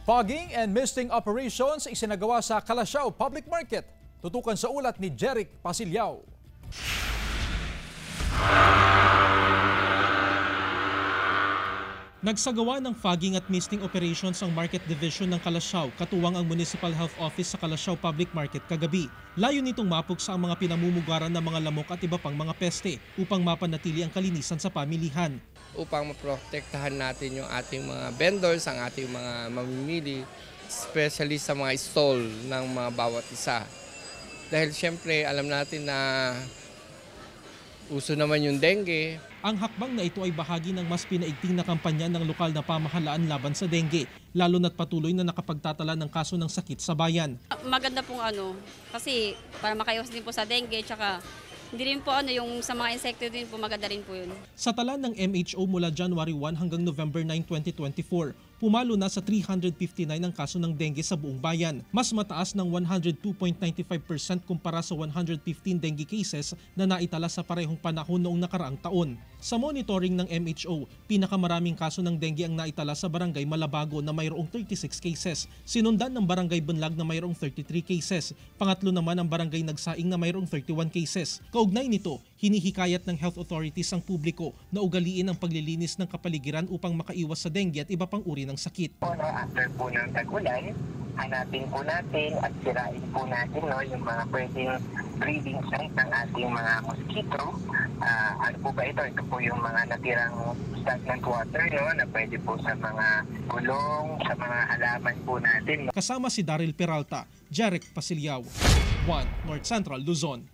Fogging and misting operations isinagawa sa Calasiao Public Market. Tutukan sa ulat ni Jeric Pasilyao. Nagsagawa ng fogging at misting operations ang Market Division ng Calasiao, katuwang ang Municipal Health Office sa Calasiao Public Market kagabi. Layo nitong mapuksa ang mga pinamumugaran ng mga lamok at iba pang mga peste upang mapanatili ang kalinisan sa pamilihan. Upang maprotektahan natin yung ating mga vendors, ang ating mga mamimili, especially sa mga stall ng mga bawat isa. Dahil siyempre alam natin na uso naman yung dengue. Ang hakbang na ito ay bahagi ng mas pinaigting na kampanya ng lokal na pamahalaan laban sa dengue, lalo na't patuloy na nakapagtatala ng kaso ng sakit sa bayan. Maganda pong kasi para makaiwas din po sa dengue, tsaka hindi rin po yung sa mga insekto din po maganda rin po yun. Sa tala ng MHO mula January 1 hanggang November 9, 2024, pumalo na sa 359 ang kaso ng dengue sa buong bayan. Mas mataas ng 102.95% kumpara sa 115 dengue cases na naitala sa parehong panahon noong nakaraang taon. Sa monitoring ng MHO, pinakamaraming kaso ng dengue ang naitala sa Barangay Malabago na mayroong 36 cases. Sinundan ng Barangay Bunlag na mayroong 33 cases. Pangatlo naman ang Barangay Nagsaing na mayroong 31 cases. Kaugnay nito, hinihikayat ng health authorities ang publiko na ugaliin ang paglilinis ng kapaligiran upang makaiwas sa dengue at iba pang uri ng sakit. After po ng tag-ulan, hanapin po natin at sirain po natin yung mga pwedeng breeding site ng ating mga mosquito. Ano po ba ito? Ito po yung mga natirang stagnant water na pwede po sa mga gulong, sa mga halaman po natin. Kasama si Daryl Peralta, Jeric Pasilyao, 1 North Central Luzon.